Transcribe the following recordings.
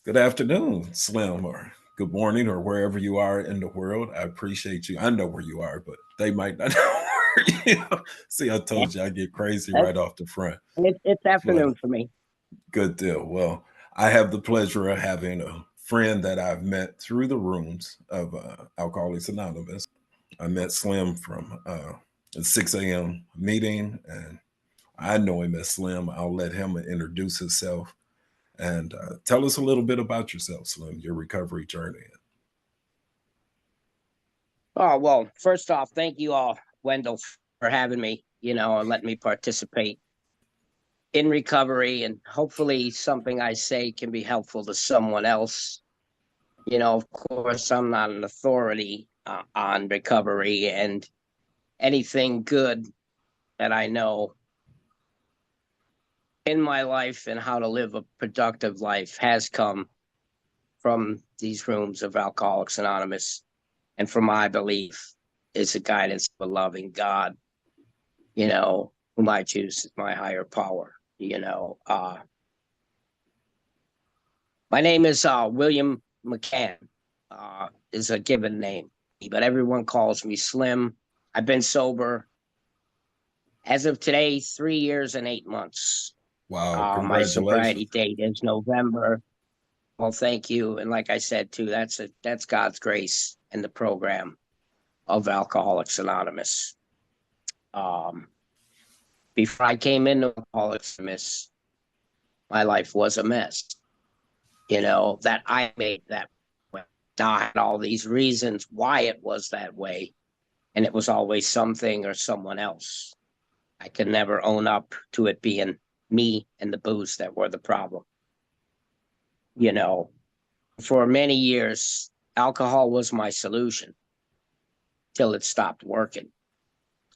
Good afternoon, Slim, or good morning, or wherever you are in the world. I appreciate you. I know where you are, but they might not know where you are. See, I Yeah, told you I get crazy it, right off the front. it's But afternoon for me. good deal. Well, I have the pleasure of having a friend that I've met through the rooms of Alcoholics Anonymous. I met Slim from a 6 a.m. meeting, and I know him as Slim. I'll let him introduce himself and tell us a little bit about yourself, Slim, your recovery journey. Oh, well, first off, thank you all, Wendell, for having me, and letting me participate in recovery. And hopefully something I say can be helpful to someone else. Of course, I'm not an authority on recovery, and anything good that I know in my life and how to live a productive life has come from these rooms of Alcoholics Anonymous. And from my belief is the guidance of a loving God, whom I choose as my higher power. My name is William McCann, is a given name, but everyone calls me Slim. I've been sober as of today, 3 years and 8 months. Wow, My congratulations. sobriety date is November. Well, thank you. And like I said, too, that's God's grace and the program of Alcoholics Anonymous. Um, Before I came into Alcoholics Anonymous, my life was a mess, that I made that way. Now I had all these reasons why it was that way, and it was always something or someone else. I could never own up to it being me and the booze that were the problem. You know, for many years, alcohol was my solution till it stopped working.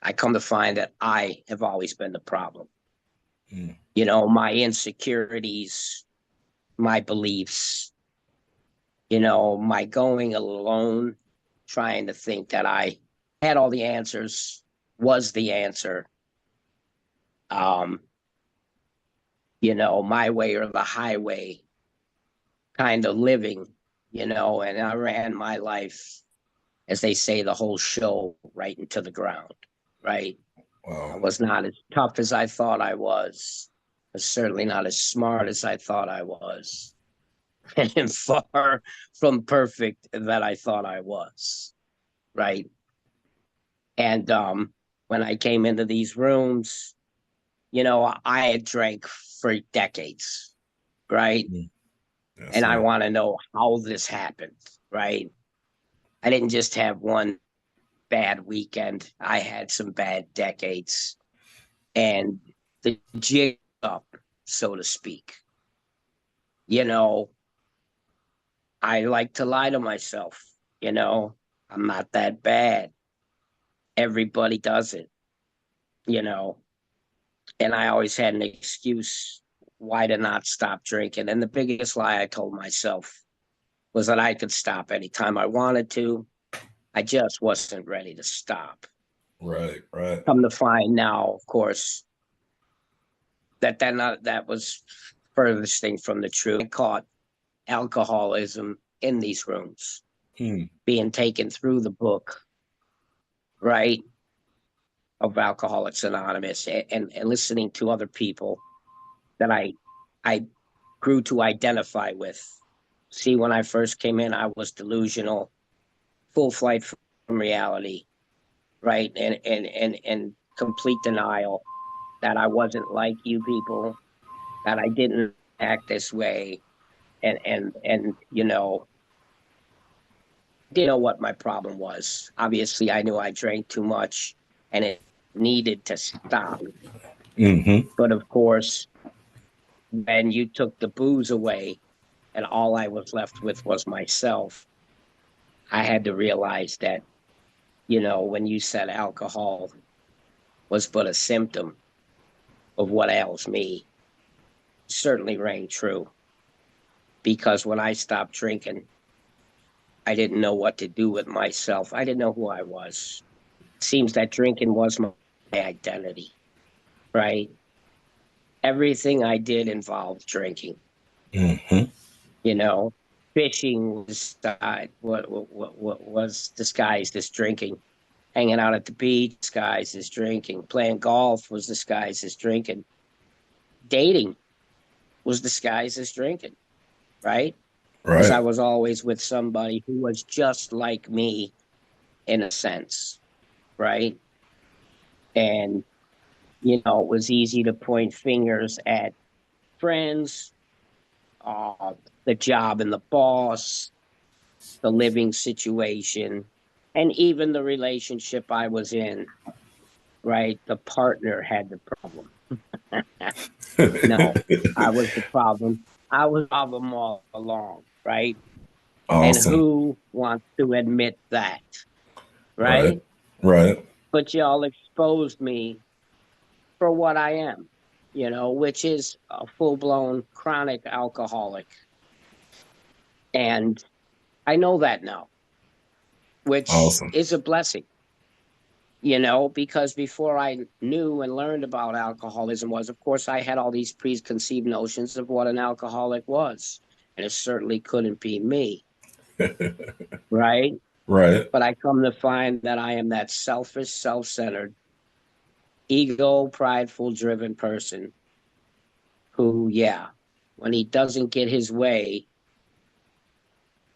I come to find that I have always been the problem. Mm. My insecurities, my beliefs, my going alone, trying to think that I had all the answers, was the answer. Um, my way or the highway kind of living, and I ran my life, as they say, the whole show right into the ground, right? I Wow. was not as tough as I thought I was. I was certainly not as smart as I thought I was. And far from perfect that I thought I was, right? And when I came into these rooms, I had drank for decades, right? Mm. Yes, And I sir. want to know how this happened, right? I didn't just have one bad weekend. I had some bad decades, and the jig up, so to speak. You know, I like to lie to myself. I'm not that bad. Everybody does it, you know, and I always had an excuse why to not stop drinking. And the biggest lie I told myself was that I could stop anytime I wanted to. I just wasn't ready to stop. Right, right. Come to find now, of course, that was furthest thing from the truth. I caught alcoholism in these rooms, Mm. being taken through the book, right, of Alcoholics Anonymous, and listening to other people that I grew to identify with. See, when I first came in, I was delusional, full flight from reality, right, and complete denial that I wasn't like you people, that I didn't act this way, and didn't know what my problem was. Obviously, I knew I drank too much, and it needed to stop. Mm-hmm. But of course, when you took the booze away, and all I was left with was myself, I had to realize that, when you said alcohol was but a symptom of what ails me, certainly rang true. Because when I stopped drinking, I didn't know what to do with myself. I didn't know who I was. It seems that drinking was my identity, right? Everything I did involved drinking. Mm-hmm. You know, fishing was what was disguised as drinking. Hanging out at the beach, disguised as drinking. Playing golf was disguised as drinking. Dating was disguised as drinking, right? Because I Right. was always with somebody who was just like me in a sense, right? And it was easy to point fingers at friends, uh, the job and the boss, the living situation, and even the relationship I was in, right? The partner had the problem. No, I was the problem. I was the problem all along, right? And Awesome. who wants to admit that, Right. right? Right. But y'all exposed me for what I am, which is a full blown chronic alcoholic. And I know that now, which Awesome. is a blessing, because before I knew and learned about alcoholism was, of course, I had all these preconceived notions of what an alcoholic was. And it certainly couldn't be me, right? Right. But I come to find that I am that selfish, self centered, ego, prideful, driven person who, yeah, when he doesn't get his way,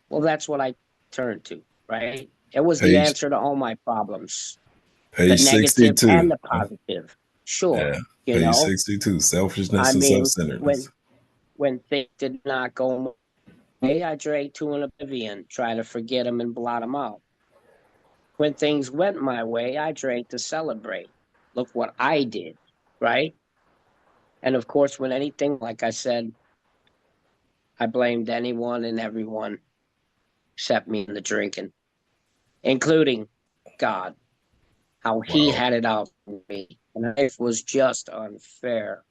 well, that's what I turned to, right? It was the Page answer to all my problems, the page negative 62. and the positive. Sure. Yeah. You Page know, 62. I Selfishness and mean, self-centeredness. when things did not go my way, I drank to an oblivion, try to forget them and blot them out. When things went my way, I drank to celebrate. Look what I did, right? And of course, when anything, like I said, I blamed anyone and everyone except me in the drinking, including God, how he Wow. had it out for me. And life was just unfair,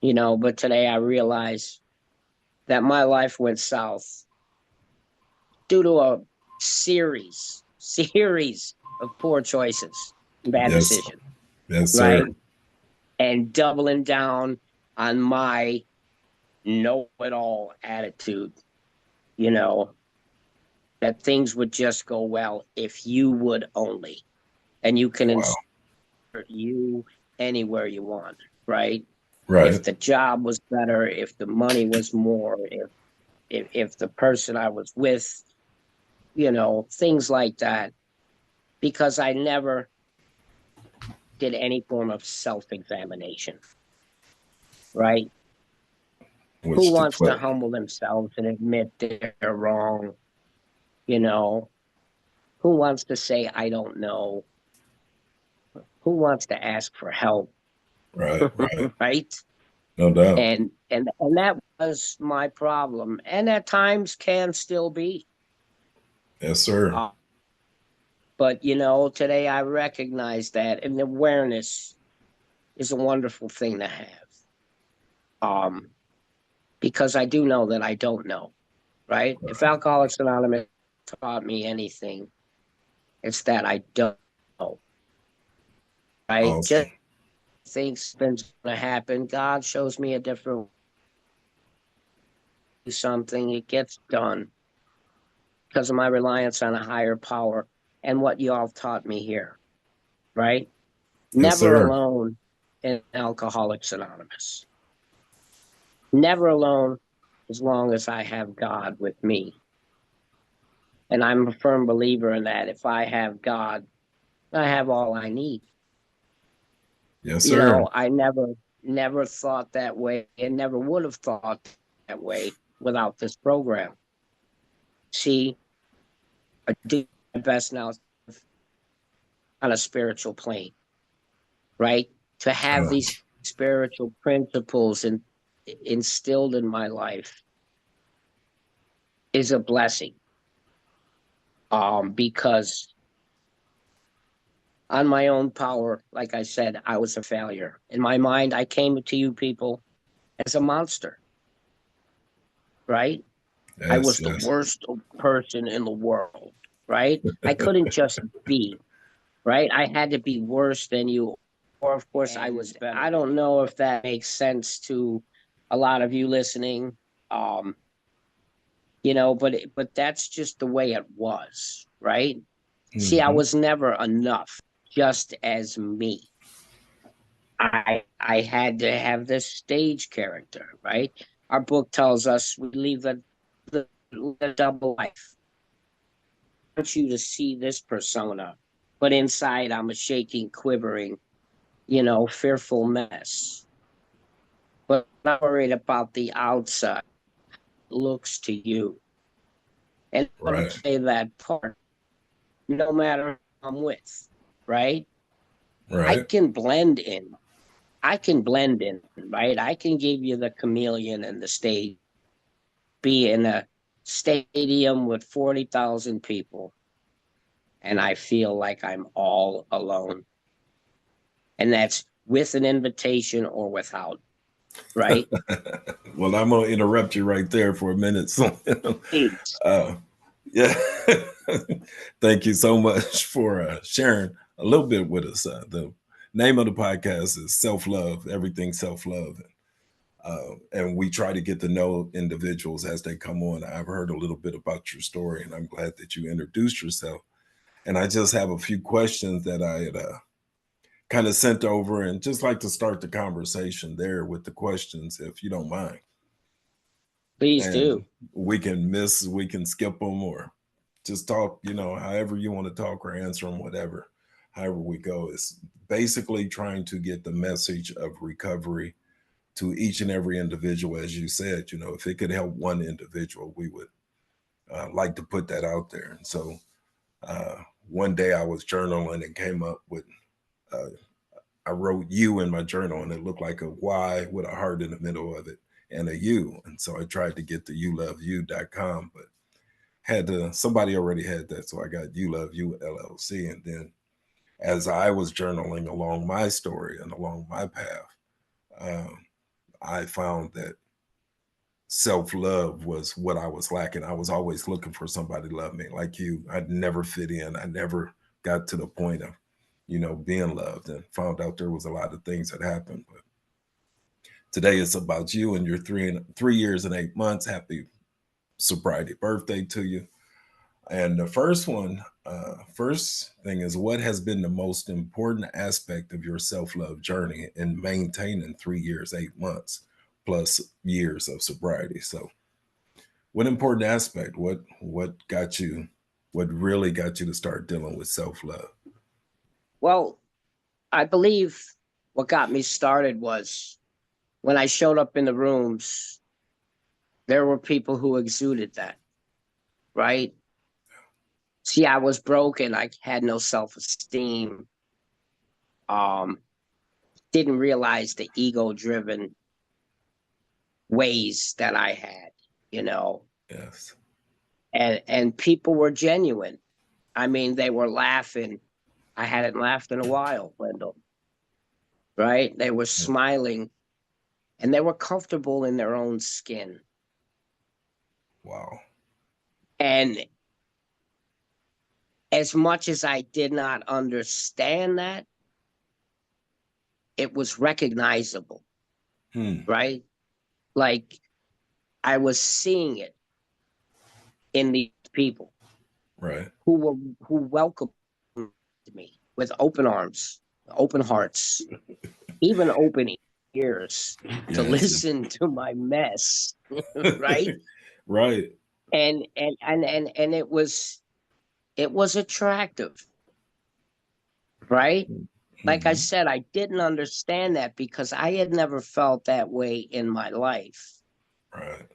but today I realize that my life went south due to a series of poor choices, bad Yes. decisions, Yes, sir. right? And doubling down on my know it all attitude, you know, that things would just go well if you would only, and you can Wow. insert you anywhere you want, right? If Right. the job was better, if the money was more, if the person I was with, things like that, because I never did any form of self-examination, right? Who Which took wants to place. humble themselves and admit they're wrong, you know? Who wants to say I don't know? Who wants to ask for help? Right. Right. Right? No doubt. And that was my problem, and at times can still be. Yes, sir. Uh, but today I recognize that, and awareness is a wonderful thing to have. Um, because I do know that I don't know. Right? If Alcoholics Anonymous taught me anything, it's that I don't know. Right? Awesome. Just things going to happen. God shows me a different something. It gets done because of my reliance on a higher power and what you all taught me here. Right? Yes, Never sir. alone in Alcoholics Anonymous. Never alone as long as I have God with me. And I'm a firm believer in that. If I have God, I have all I need. Yes, sir. I never thought that way and never would have thought that way without this program. See, I do my best now on a spiritual plane, right? To have Uh, these spiritual principles instilled in my life is a blessing. Because on my own power, like I said, I was a failure. In my mind, I came to you people as a monster, right? I yes. was the Yes. worst person in the world, right? I couldn't just be, right? I had to be worse than you. Or, of course, I was better. I don't know if that makes sense to a lot of you listening. Um, but that's just the way it was, right? See, I Hmm. was never enough just as me. I had to have this stage character, right? Our book tells us we leave the double life. I want you to see this persona, but inside I'm a shaking, quivering, fearful mess. But I'm not worried about the outside looks to you. And I want Right. to play that part no matter who I'm with, right? I Right. can blend in. I can blend in, right? I can give you the chameleon and the stage, be in a stadium with 40,000 people, and I feel like I'm all alone. And that's with an invitation or without, right? Well, I'm gonna interrupt you right there for a minute. So, Please, uh, yeah, thank you so much for sharing a little bit with us. The name of the podcast is Self Love, Everything Self Love, and we try to get to know individuals as they come on. I've heard a little bit about your story, and I'm glad that you introduced yourself. And I just have a few questions that I had kind of sent over, and just like to start the conversation there with the questions, if you don't mind. please And do. we can skip them or just talk, however you want to talk or answer them, whatever, however we go. It's basically trying to get the message of recovery to each and every individual. As you said, if it could help one individual, we would like to put that out there. And so uh, one day I was journaling and came up with, uh, I wrote you in my journal, and it looked like a Y with a heart in the middle of it and a U. And so I tried to get the youloveyou.com, but had to, somebody already had that. So I got You Love You LLC. And then as I was journaling along my story and along my path, um, I found that self love was what I was lacking. I was always looking for somebody to love me like you. I'd never fit in. I never got to the point of, being loved, and found out there was a lot of things that happened. But today it's about you and your 3 years and 8 months. Happy sobriety birthday to you. And the first thing is, what has been the most important aspect of your self love journey in maintaining 3 years, 8 months plus years of sobriety? So, what important aspect? What got you? What really got you to start dealing with self love? Well, I believe what got me started was when I showed up in the rooms, there were people who exuded that, right? See, I was broken. I had no self esteem. Um, didn't realize the ego driven ways that I had, you know, Yes. and people were genuine. I mean, they were laughing. I hadn't laughed in a while, Wendell, right? They were Yeah. smiling and they were comfortable in their own skin. Wow. And as much as I did not understand that, it was recognizable, Hmm. right? Like I was seeing it in these people Right. who welcomed me with open arms, open hearts, even open ears to Yes. listen to my mess, right? Right. And it was attractive, right? Like I Hmm. said, I didn't understand that because I had never felt that way in my life, Right.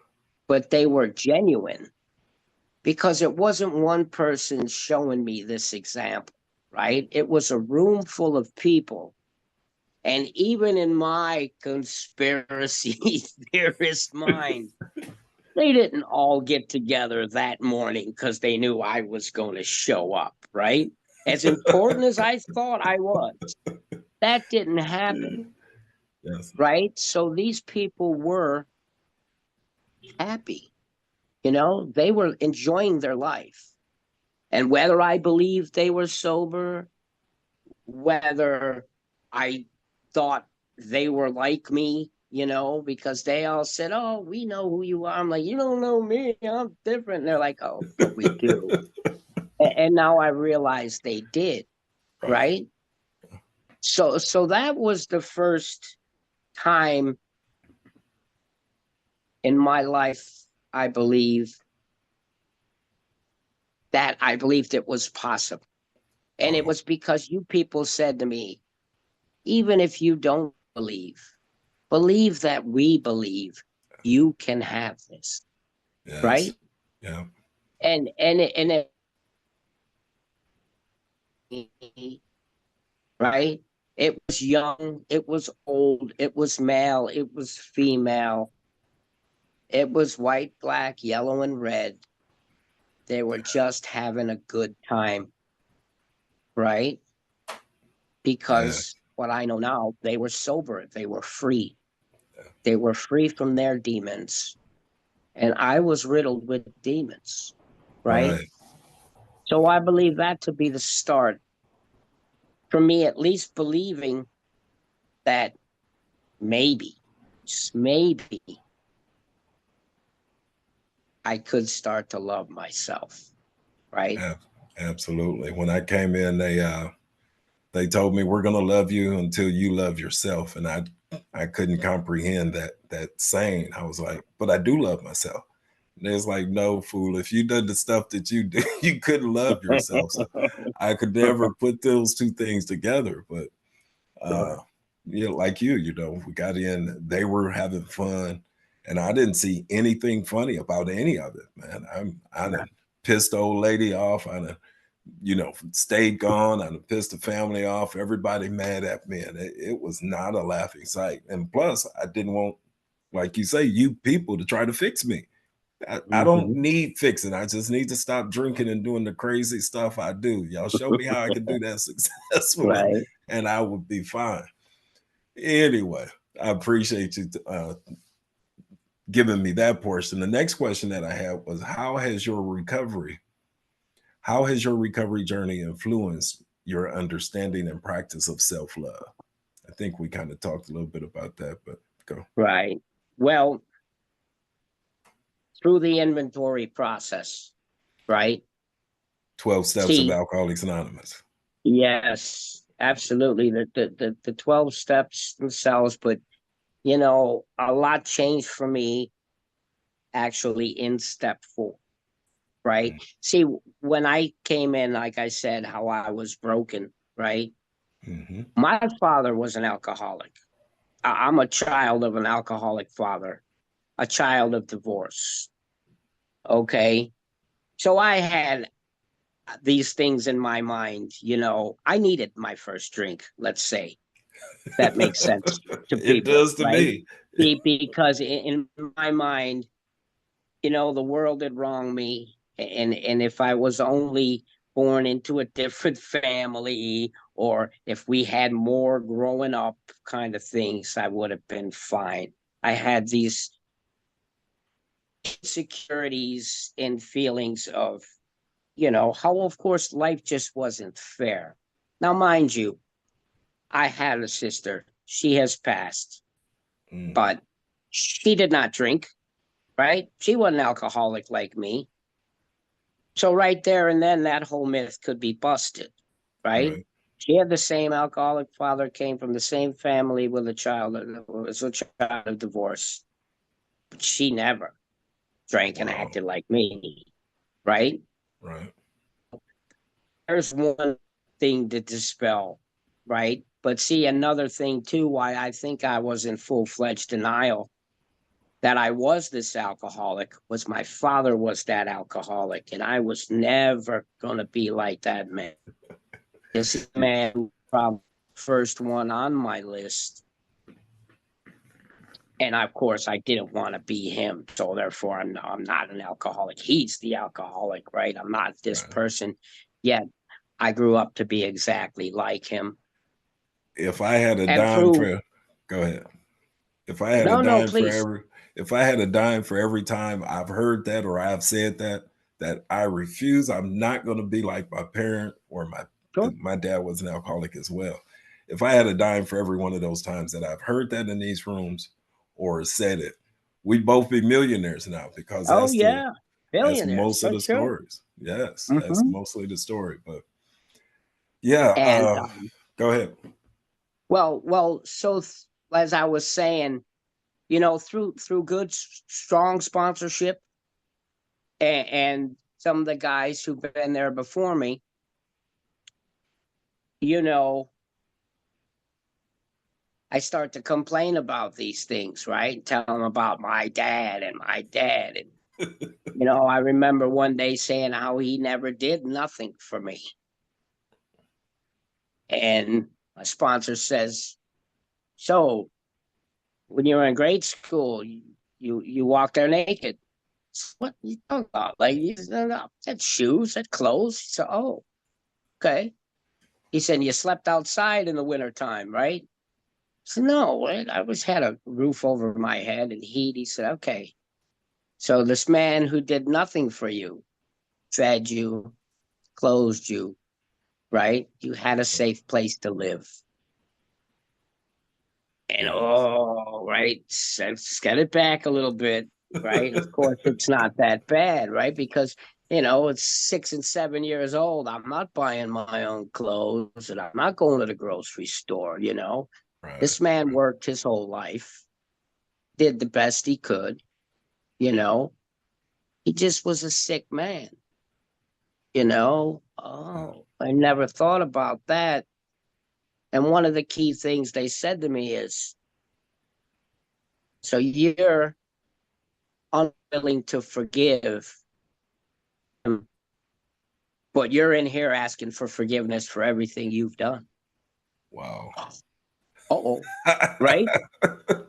but they were genuine because it wasn't one person showing me this example, right? It was a room full of people. And even in my conspiracy theorist mind, they didn't all get together that morning because they knew I was going to show up, right? As important as I thought I was, that didn't happen, Yes. right? So these people were happy, they were enjoying their life. And whether I believed they were sober, whether I thought they were like me, because they all said, "Oh, we know who you are." I'm like, "You don't know me. I'm different." And they're like, "Oh, but we do." And now I realize they did, Right. right? So that was the first time in my life, I believe, that I believed it was possible. And it Oh, was because you people said to me, even if you don't believe that we believe you can have this, yes. right? Yeah. And right? It was young, it was old, it was male, it was female, it was white, black, yellow, and red. They were just having a good time, right? Yeah. Because what I know now, they were sober, they were free, they were free from their demons. And I was riddled with demons, right? Right. So I believe that to be the start for me, at least believing that maybe, just maybe, I could start to love myself, right? Ab- Absolutely. When I came in, they told me we're gonna love you until you love yourself, and I couldn't comprehend that saying. I was like, but I do love myself. And it's like, no, fool. If you did the stuff that you do, you couldn't love yourself. So I could never put those two things together. But uh, Sure. yeah, like we got in. They were having fun, and I didn't see anything funny about any of it, man. I done pissed the old lady off. I done stayed gone. I pissed the family off. Everybody mad at me, and it was not a laughing sight. And plus, I didn't want, like you say, you people to try to fix me. I don't Mhm. need fixing. I just need to stop drinking and doing the crazy stuff I do. Y'all show me how I can do that successfully, Right. and I would be fine. Anyway, I appreciate you giving me that portion. The next question that I had was, how has your recovery journey influenced your understanding and practice of self love? I think we kind of talked a little bit about that, but go. Right. Well, through the inventory process, right? 12 steps of See, Alcoholics Anonymous. yes, absolutely. The 12 steps themselves, but a lot changed for me actually in step 4, right? See, when I came in, like I said, how I was broken, right? Mm-hmm. My father was an alcoholic. I'm a child of an alcoholic father, a child of divorce. Okay. So I had these things in my mind, I needed my first drink, let's say. That makes sense to It people, does to right? me. Because in my mind, the world had wronged me. And if I was only born into a different family, or if we had more growing up kind of things, I would have been fine. I had these insecurities and feelings of, how, of course, life just wasn't fair. Now, mind you, I had a sister. She has passed, Mm, but she did not drink, right? She wasn't alcoholic like me. So right there and then that whole myth could be busted, right? right. She had the same alcoholic father, came from the same family with a child that was a child of divorce, but she never drank and Wow. acted like me, right? Right. There's one thing to dispel, right? But see, another thing too, why I think I was in full-fledged denial that I was this alcoholic was my father was that alcoholic, and I was never going to be like that man. This man, probably first one on my list. And of course, I didn't want to be him. So therefore, I'm not an alcoholic. He's the alcoholic, right? I'm not this Right. person. Yet I grew up to be exactly like him. If I had a And dime through, for, go ahead. If I had a no, no, dime for please. every, if I had a dime for every time I've heard that or I've said that I refuse, I'm not going to be like my parent or Sure. my dad was an alcoholic as well. If I had a dime for every one of those times that I've heard that in these rooms, or said it, we'd both be millionaires now, because Oh yeah, that's billionaires most of for the sure. stories. Yes, that's Hmm. mostly the story. But yeah, And go ahead. so as I was saying, through good, strong sponsorship, and some of the guys who've been there before me, you know, I start to complain about these things, right? Tell them about my dad and my dad. And, I remember one day saying how he never did nothing for me. And my sponsor says, so when you were in grade school, you walked there naked. What you talking about? Like, no, that's shoes, that clothes. He said, oh, okay. He said, you slept outside in the wintertime, right? I said, no, I was had a roof over my head and heat. He said, okay. So this man who did nothing for you, fed you, clothed you, right? You had a safe place to live. And Yes. right, let's get it back a little bit, right? Of course, it's not that bad, right? Because it's 6 and 7 years old. I'm not buying my own clothes, and I'm not going to the grocery store. Right. This man worked his whole life, did the best he could. You know, he just was a sick man. Yeah. Oh, I never thought about that. And one of the key things they said to me is, so you're unwilling to forgive him, but you're in here asking for forgiveness for everything you've done. Wow. Oh, right?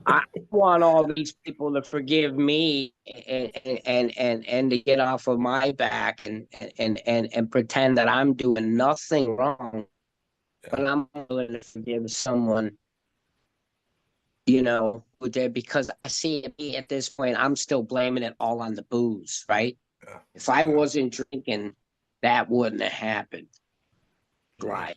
I want all these people to forgive me, and to get off of my back, and pretend that I'm doing nothing wrong, Yeah. but I'm willing to forgive someone, who did, because I see me at this point, I'm still blaming it all on the booze, right? Yeah. If I Yeah. wasn't drinking, that wouldn't have happened. Right. Right.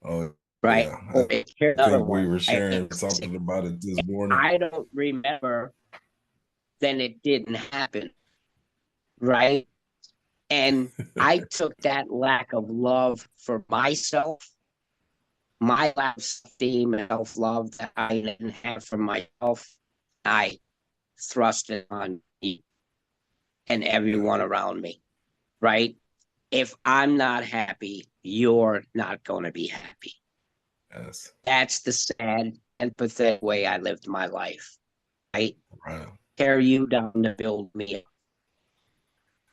Oh Right. yeah. Or here's I another think we one. were sharing something about it this morning. I don't remember, then it didn't happen. Right. And I took that lack of love for myself, my lack of esteem and self love that I didn't have for myself. I thrust it on me and Yeah. everyone around me. Right. If I'm not happy, you're not going to be happy. Yes. That's the sad and pathetic way I lived my life. Right. Right. Tear you down to build me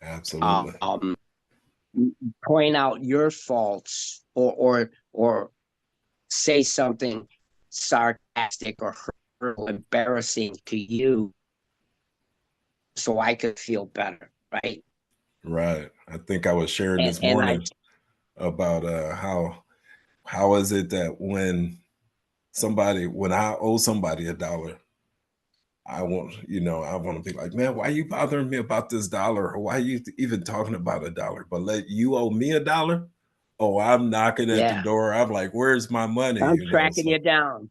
Absolutely. up. Point out your faults, or say something sarcastic or hurtful, or embarrassing to you, so I could feel better, right? Right. I think I was sharing And this and I morning about how is it that when I owe somebody $1, I want to be like, man, why are you bothering me about this dollar? Or why are you even talking about $1? But let you owe me $1. Oh, I'm knocking at the yeah, door. I'm like, where's my money? I'm tracking So you down.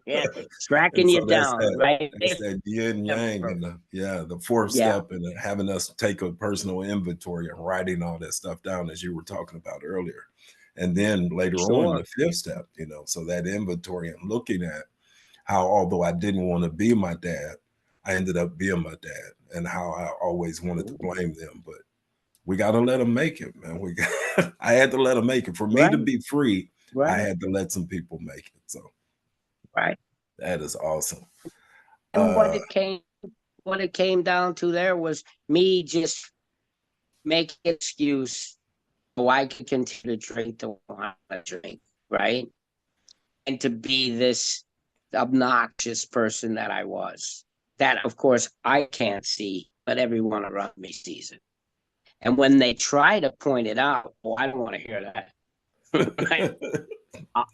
Yeah, tracking and so you down, right? that's that yin yang, and the fourth Yeah, step, and having us take a personal inventory and writing all that stuff down, as you were talking about earlier. And then later on, sure. the fifth step, so that inventory and looking at how, although I didn't want to be my dad, I ended up being my dad, and how I always wanted to blame them. But we got to let them make it, man. I had to let them make it. For me to Right, be free, I right, had to let some people make it. So right. that is awesome. And Uh, what it came down to there was me just making an excuse so I could continue to drink the wine I drink, right? And to be this obnoxious person that I was. That, of course, I can't see, but everyone around me sees it. And when they try to point it out, oh, I don't want to hear that. Right?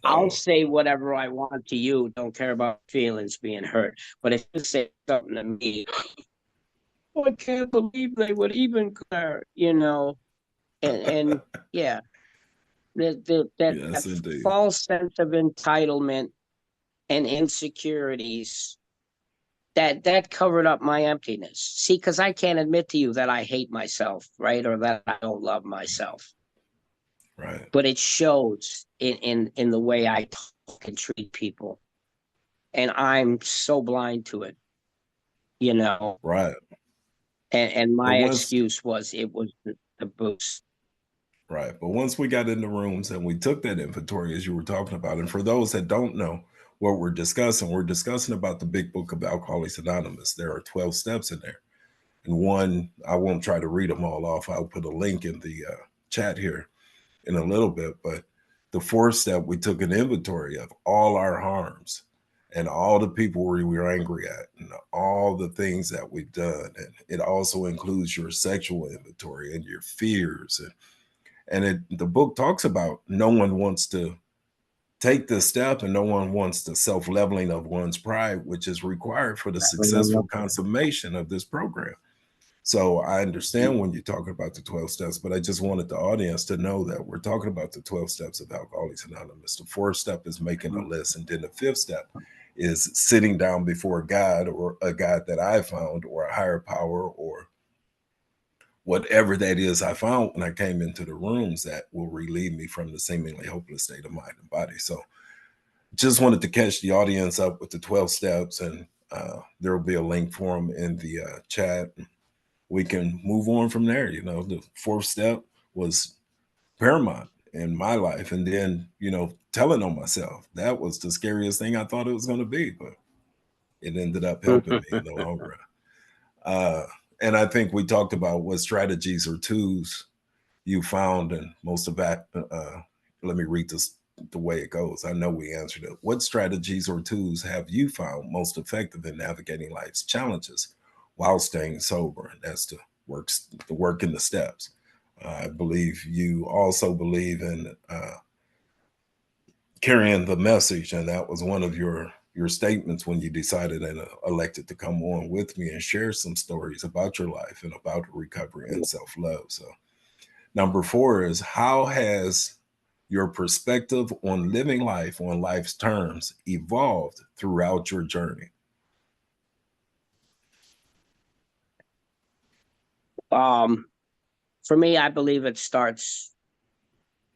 I'll no, say whatever I want to you. Don't care about feelings being hurt. But if you say something to me, oh, I can't believe they would even care, and yeah, that yes, indeed. false sense of entitlement and insecurities that covered up my emptiness. See, because I can't admit to you that I hate myself, right? Or that I don't love myself. Right. But it shows in the way I talk and treat people. And I'm so blind to it, you know. Right. And But my once excuse was it was the boost. Right. But once we got in the rooms and we took that inventory, as you were talking about, and for those that don't know what we're discussing about the big book of Alcoholics Anonymous. There are 12 steps in there. And one, I won't try to read them all off. I'll put a link in the chat here in a little bit. But the fourth step, we took an inventory of all our harms and all the people we were angry at and all the things that we've done. And it also includes your sexual inventory and your fears the book talks about no one wants to take this step and no one wants the self-leveling of one's pride, which is required for the successful consummation of this program. So I understand when you're talking about the 12 steps, but I just wanted the audience to know that we're talking about the 12 steps of Alcoholics Anonymous. The fourth step is making a list. And then the fifth step is sitting down before God, or a God that I found, or a higher power, or whatever that is I found when I came into the rooms, that will relieve me from the seemingly hopeless state of mind and body. So just wanted to catch the audience up with the 12 steps, and there will be a link for them in the chat. We can move on from there. You know, the fourth step was paramount in my life. And then, telling on myself, that was the scariest thing I thought it was going to be, but it ended up helping me in the long run. And I think we talked about what strategies or tools you found, and most of that. Let me read this the way it goes. I know we answered it. What strategies or tools have you found most effective in navigating life's challenges while staying sober? And that's the work in the steps. I believe you also believe in carrying the message, and that was one of your statements when you decided and elected to come on with me and share some stories about your life and about recovery and self-love. So number four is, how has your perspective on living life on life's terms evolved throughout your journey? um, for me, I believe it starts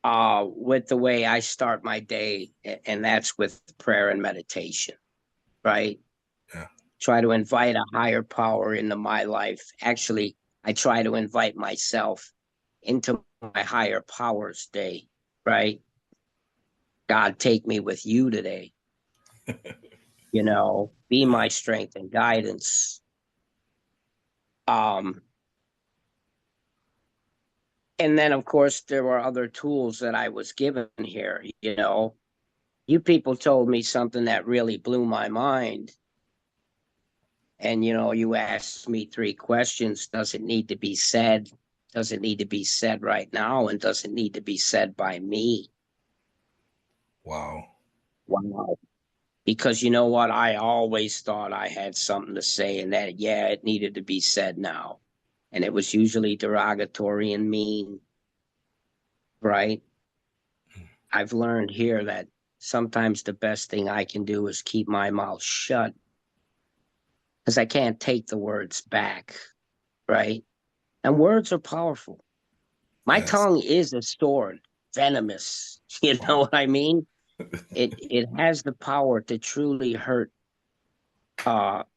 with the way I start my day, and that's with prayer and meditation, right? Yeah. Try to invite a higher power into my life. Actually, I try to invite myself into my higher powers day, right? God, take me with you today, be Yeah. my strength and guidance. Um, and then of course there were other tools that I was given here. You people told me something that really blew my mind. And you asked me three questions. Does it need to be said? Does it need to be said right now? And does it need to be said by me? Wow. Wow. Because you know what? I always thought I had something to say, and that, yeah, it needed to be said now. And it was usually derogatory and mean, right? I've learned here that sometimes the best thing I can do is keep my mouth shut, because I can't take the words back, right? And words are powerful. My Yes. tongue is a sword, venomous. You know Wow. what I mean? It has the power to truly hurt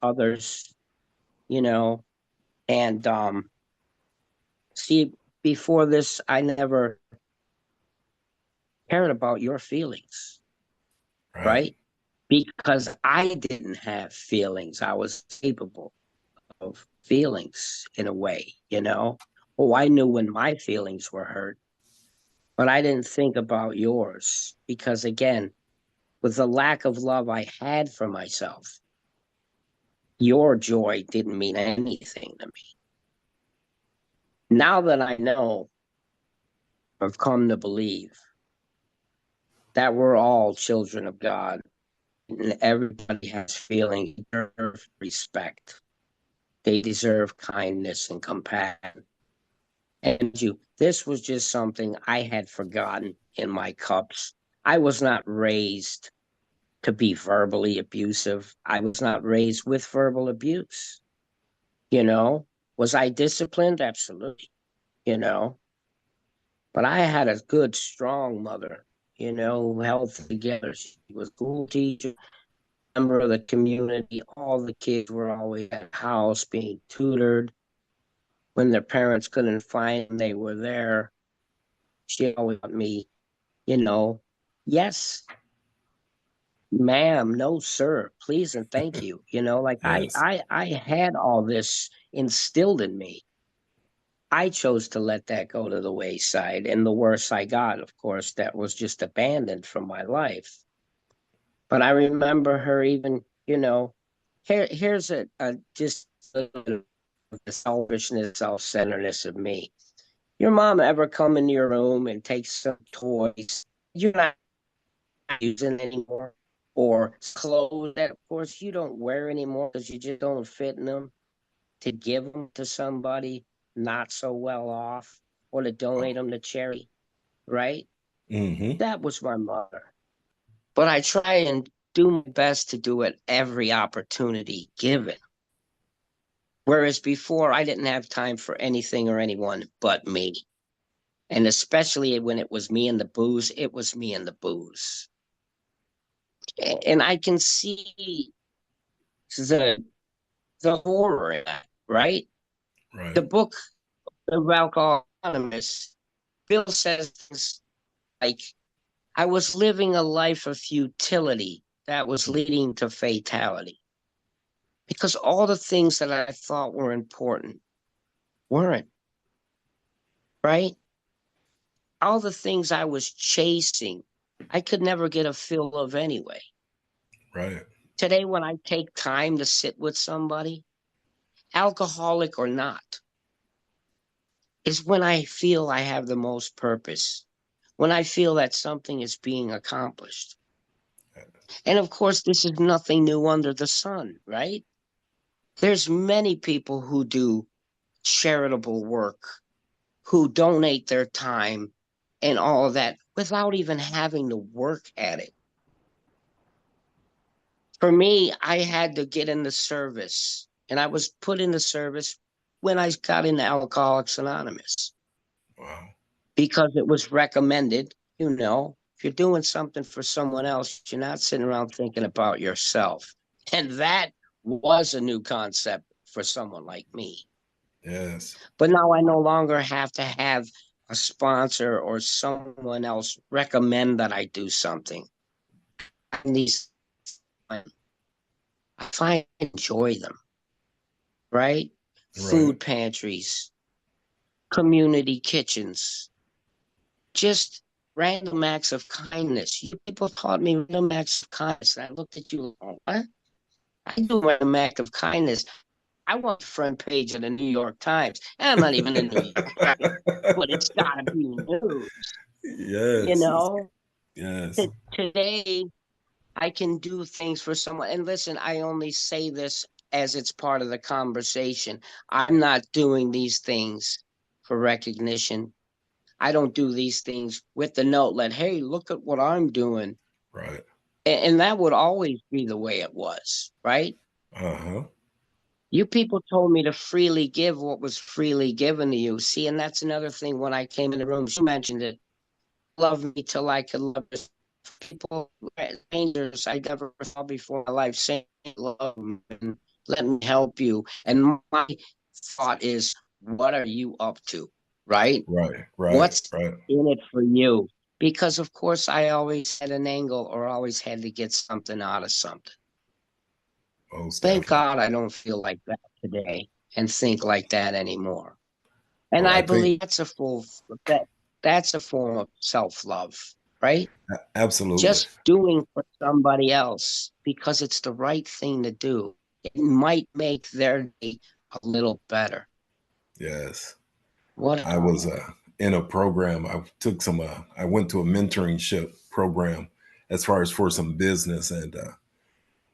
others, you know. And see, before this, I never cared about your feelings, Right. right? Because I didn't have feelings. I was capable of feelings in a way, you know. Oh, I knew when my feelings were hurt, but I didn't think about yours because, again, with the lack of love I had for myself, your joy didn't mean anything to me. Now that I know, I've come to believe that we're all children of God, and everybody has feelings. They deserve respect. They deserve kindness and compassion. And this was just something I had forgotten in my cups. I was not raised to be verbally abusive. I was not raised with verbal abuse. You know, was I disciplined? Absolutely. You know, but I had a good, strong mother, you know, who held together. She was a school teacher, member of the community. All the kids were always at the house being tutored. When their parents couldn't find them, they were there. She always taught me, you know, yes, ma'am, no, sir, please and thank you. You know, like Yes. I had all this instilled in me. I chose to let that go to the wayside. And the worse I got, of course, that was just abandoned from my life. But I remember her even, you know, here's a just a little bit of the selfishness, self-centeredness of me. Your mom ever come in your room and take some toys you're not using anymore? Or clothes that, of course, you don't wear anymore because you just don't fit in them, to give them to somebody not so well off, or to donate Oh. them to charity, right? Mm-hmm. That was my mother. But I try and do my best to do it every opportunity given. Whereas before, I didn't have time for anything or anyone but me. And especially when it was me and the booze, it was me and the booze. And I can see the the horror in that, right? The Right. book of Alcoholics Anonymous, Bill says things like, I was living a life of futility that was leading to fatality. Because all the things that I thought were important weren't, right? All the things I was chasing, I could never get a fill of anyway. Right. Today, when I take time to sit with somebody, alcoholic or not, is when I feel I have the most purpose, when I feel that something is being accomplished. And of course, this is nothing new under the sun, right? There's many people who do charitable work, who donate their time and all of that without even having to work at it. For me, I had to get into service, and I was put into service when I got into Alcoholics Anonymous Wow. because it was recommended. You know, if you're doing something for someone else, you're not sitting around thinking about yourself. And that was a new concept for someone like me. Yes. But now I no longer have to have a sponsor or someone else recommend that I do something. And these, I find I enjoy them, right? Right. Food pantries, community kitchens, just random acts of kindness. You people taught me random acts of kindness. And I looked at you, like, what? I do a random act of kindness. I want the front page of the New York Times. And I'm not even in New York, but it's got to be news, you Yes. know? Yes. Today, I can do things for someone. And listen, I only say this as it's part of the conversation. I'm not doing these things for recognition. I don't do these things with the note that, hey, look at what I'm doing. Right. And that would always be the way it was, right? Uh-huh. You people told me to freely give what was freely given to you. See, and that's another thing when I came in the room, you mentioned it. Love me till I could love people, strangers I never saw before in my life, saying love and let me help you. And my thought is, what are you up to? Right? Right. Right. What's Right. in it for you? Because of course I always had an angle or always had to get something out of something. Most Thank definitely. God I don't feel like that today and think like that anymore. And Well, I I think believe that that's a form of self-love, right? absolutely. Just doing for somebody else because it's the right thing to do. It might make their day a little better. Yes. What I a was in a program. I went to a mentorship program as far as for some business, and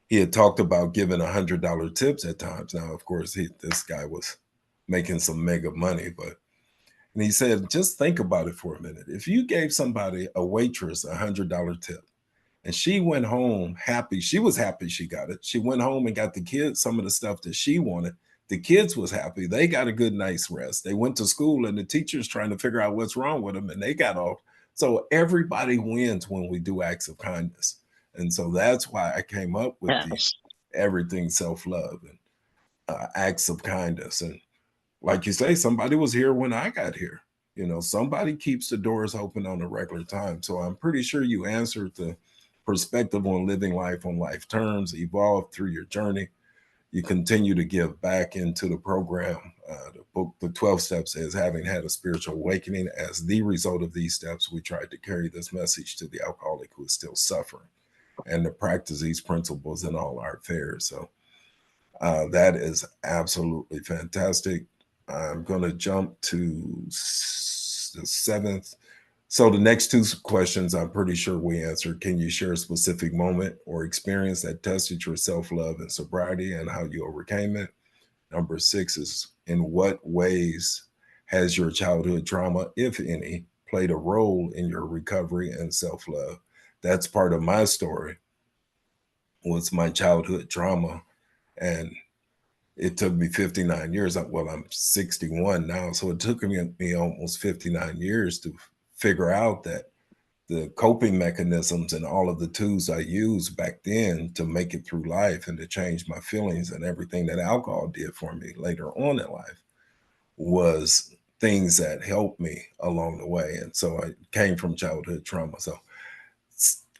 he had talked about giving $100 tips at times. Now, of course, this guy was making some mega money, but and he said, just think about it for a minute. If you gave somebody, a waitress, $100 tip, And she went home happy. She was happy she got it. She went home and got the kids some of the stuff that she wanted. The kids was happy. They got a good night's rest. They went to school and the teacher's trying to figure out what's wrong with them and they got off. So everybody wins when we do acts of kindness. And so that's why I came up with the Yes. everything self-love and acts of kindness. And like you say, somebody was here when I got here. Somebody keeps the doors open on a regular time. So I'm pretty sure you answered the perspective on living life on life terms, evolved through your journey. You continue to give back into the program. The book, The 12 Steps, says, having had a spiritual awakening as the result of these steps, we tried to carry this message to the alcoholic who is still suffering and to practice these principles in all our affairs. So that is absolutely fantastic. I'm going to jump to the seventh. So the next two questions, I'm pretty sure we answered. Can you share a specific moment or experience that tested your self-love and sobriety and how you overcame it? Number 6 is, in what ways has your childhood trauma, if any, played a role in your recovery and self-love? That's part of my story, was my childhood trauma. And it took me 59 years. Well, I'm 61 now. So it took me almost 59 years to figure out that the coping mechanisms and all of the tools I used back then to make it through life and to change my feelings and everything that alcohol did for me later on in life was things that helped me along the way. And so I came from childhood trauma. So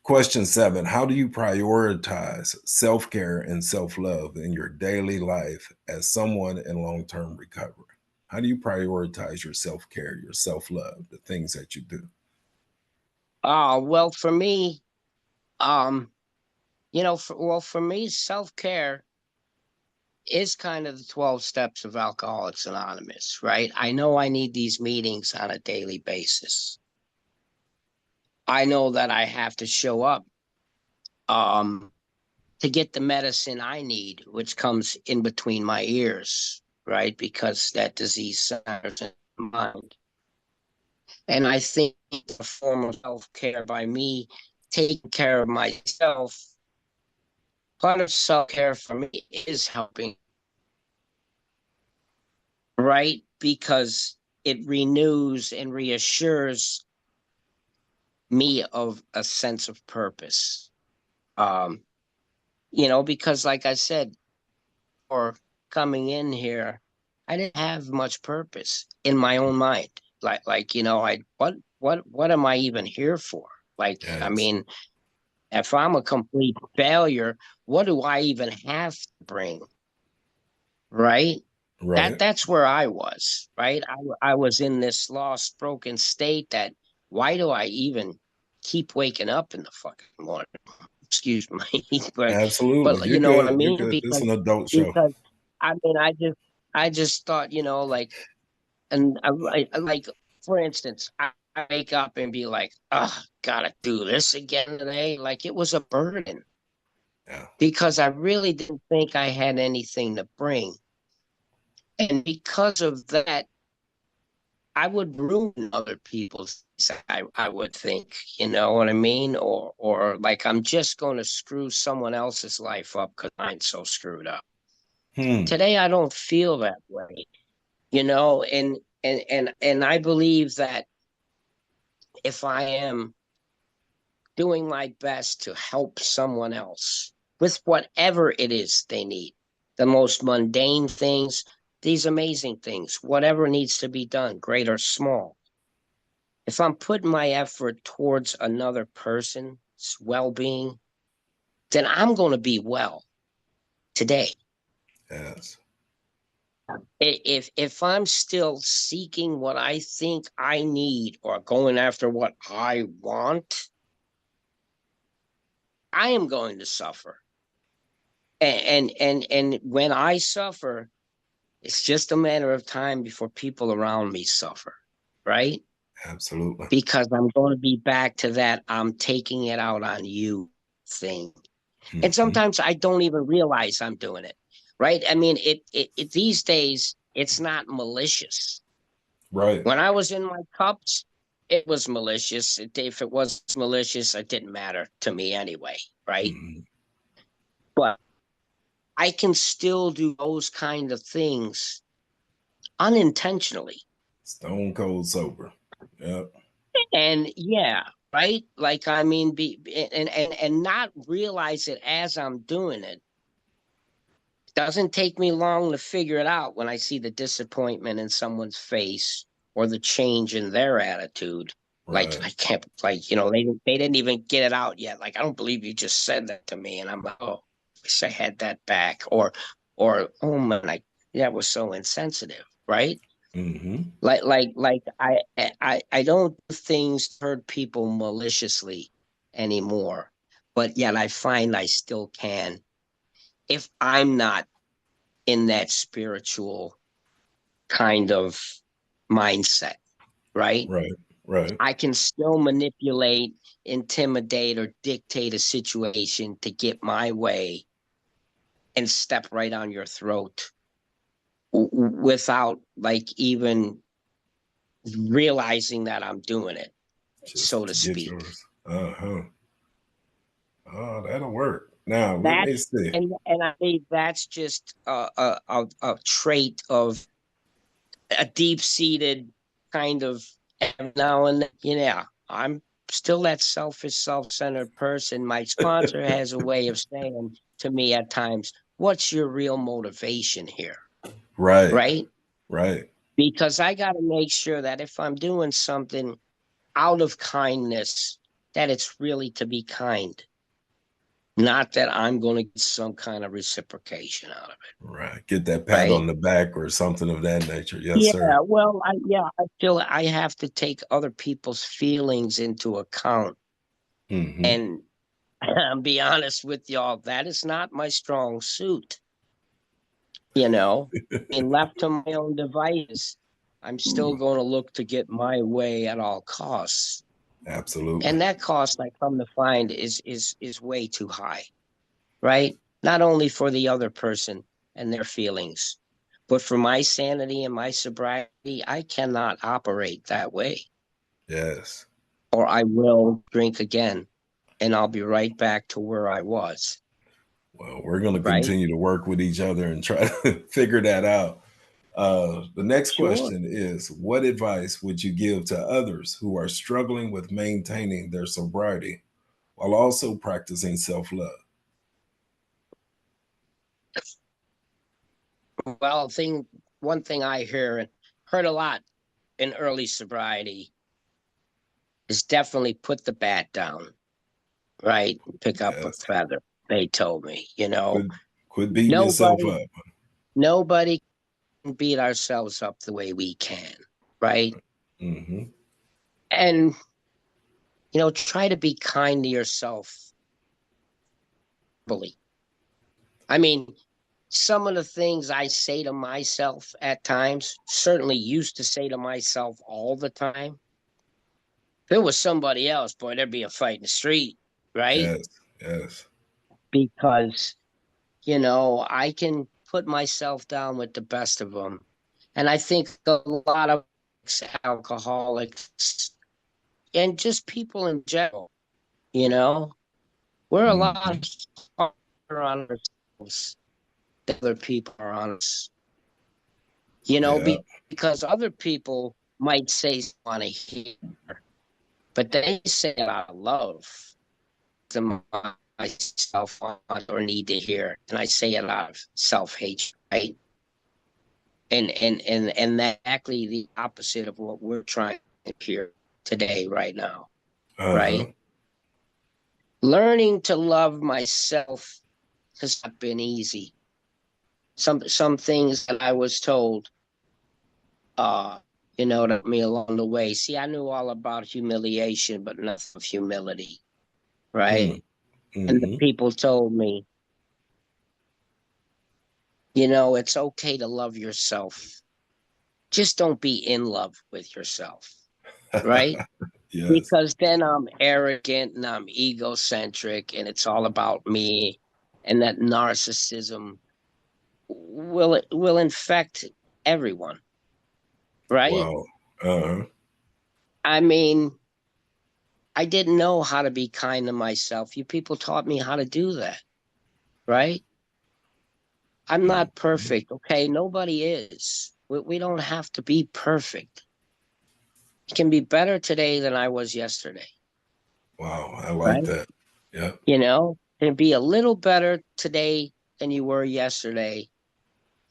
question 7, how do you prioritize self-care and self-love in your daily life as someone in long-term recovery? How do you prioritize your self-care, your self-love, the things that you do? Well, for me, um, for me, self-care is kind of the 12 steps of Alcoholics Anonymous, right? I know I need these meetings on a daily basis. I know that I have to show up um to get the medicine I need, which comes in between my ears, right? Because that disease centers in the mind. And I think a form of self-care by me taking care of myself, part of self-care for me is helping, right? Because it renews and reassures me of a sense of purpose. Um, because like I said, or coming in here, I didn't have much purpose in my own mind. What am I even here for? Like, I Yes. mean, if I'm a complete failure, what do I even have to bring? Right? Right. That's where I was, right? I was in this lost, broken state that why do I even keep waking up in the fucking morning? Excuse me, Absolutely. but You're you know what I good. You're mean? good. It's Because an adult show. because I mean I just thought, like, and like, for instance, I wake up and be like, oh, gotta do this again today. Like it was a burden Yeah. because I really didn't think I had anything to bring. And because of that, I would ruin other people's I would think, you know what I mean? Or like I'm just gonna screw someone else's life up because mine's so screwed up. Hmm. Today I don't feel that way, and I believe that if I am doing my best to help someone else with whatever it is they need, the most mundane things, these amazing things, whatever needs to be done, great or small. If I'm putting my effort towards another person's well being, then I'm going to be well today. Yes. If I'm still seeking what I think I need or going after what I want, I am going to suffer. And when I suffer, it's just a matter of time before people around me suffer, right? Absolutely. Because I'm going to be back to that I'm taking it out on you thing. And Hmm. sometimes I don't even realize I'm doing it, right? I mean, it these days it's not malicious. Right. When I was in my cups, it was malicious. If it was malicious, it didn't matter to me anyway, right? Hmm. But I can still do those kind of things unintentionally. Stone cold sober. Yep. And yeah, right? Like I mean, and not realize it as I'm doing it. Doesn't take me long to figure it out when I see the disappointment in someone's face or the change in their attitude. Like Right. I can't, like they didn't even get it out yet. Like I don't believe you just said that to me, and I'm like, oh, I wish I had that back. Or oh man, that was so insensitive, right? Hmm. Like I don't do things to hurt people maliciously anymore, but yet I find I still can if I'm not in that spiritual kind of mindset, right? Right. Right. I can still manipulate, intimidate, or dictate a situation to get my way and step right on your throat without like even realizing that I'm doing it, so Just to to get speak. yours. Uh-huh. Oh, that'll work. Now let me That's see. and I think that's just a trait of a deep seated kind of now and then, yeah, I'm still that selfish, self centered person. My sponsor has a way of saying to me at times, what's your real motivation here? Right. Right? Right. Because I got to make sure that if I'm doing something out of kindness, that it's really to be kind, not that I'm going to get some kind of reciprocation out of it. Right. Get that pat Right? on the back or something of that nature. Yes, Yeah, sir. well, I feel I have to take other people's feelings into account. Hmm. And I'll be honest with y'all, that is not my strong suit, you know. And left to my own devices, I'm still going to look to get my way at all costs. Absolutely. And that cost I come to find is way too high, right? Not only for the other person and their feelings, but for my sanity and my sobriety, I cannot operate that way. Yes. Or I will drink again and I'll be right back to where I was, Well, we're going to right? continue to work with each other and try to figure that out. The next Sure. question is, what advice would you give to others who are struggling with maintaining their sobriety while also practicing self love? Well, one thing I heard a lot in early sobriety is definitely put the bat down, right? Pick up a Yes. feather. They told me, Quit, quit beating yourself nobody, up. nobody can beat ourselves up the way we can, right? Hmm. And try to be kind to yourself. Bully. I mean, some of the things I say to myself at times, certainly used to say to myself all the time. If it was somebody else, boy, there'd be a fight in the street, right? Yes. Yes. Because, I can put myself down with the best of them. And I think a lot of alcoholics and just people in general, you know, we're a Hmm. lot harder on ourselves than other people are on us. Yeah. Because other people might say want to hear, but they say it out of love to myself want or need to hear, and I say it out of self hatred, right? And that's exactly the opposite of what we're trying to hear today, right now, Uh-huh. right? Learning to love myself has not been easy. Some things that I was told uh, to me along the way. See, I knew all about humiliation, but nothing of humility, right? And the Mm-hmm. people told me, it's okay to love yourself. Just don't be in love with yourself, right? Yes. Because then I'm arrogant and I'm egocentric and it's all about me. And that narcissism will infect everyone, right? Wow. Uh-huh. I mean, I didn't know how to be kind to myself. You people taught me how to do that, right? I'm not Mhm. perfect, okay? Nobody is. We don't have to be perfect. I can be better today than I was yesterday, Wow, I like right? that. Yeah, And be a little better today than you were yesterday.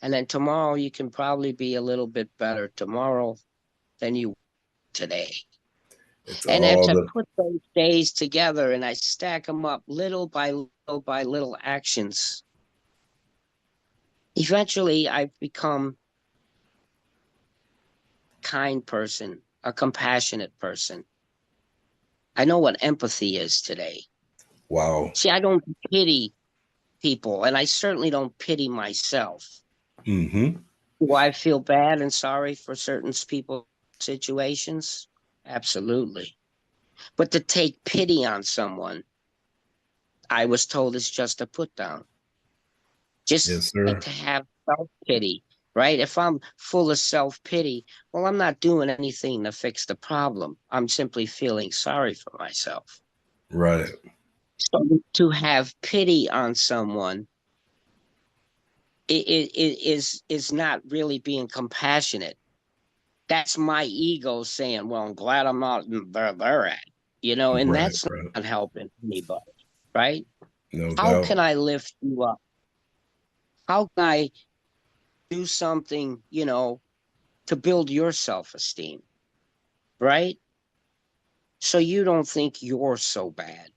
And then tomorrow you can probably be a little bit better tomorrow than you were today. it's And as all I the put those days together and I stack them up little by little actions, eventually I've become a kind person, a compassionate person. I know what empathy is today. wow. See, I don't pity people, and I certainly don't pity myself. Mm-hmm. Do I feel bad and sorry for certain people situations? Absolutely. But to take pity on someone, I was told is just a put down. Just Yes, like sir. to have self pity, right? If I'm full of self pity, well, I'm not doing anything to fix the problem. I'm simply feeling sorry for myself. Right. So to have pity on someone is not really being compassionate. That's my ego saying, "Well, I'm glad I'm not where they're at," and Right. that's Right. not helping anybody, right? No How doubt. can I lift you up? How can I do something, to build your self esteem, right? So you don't think you're so bad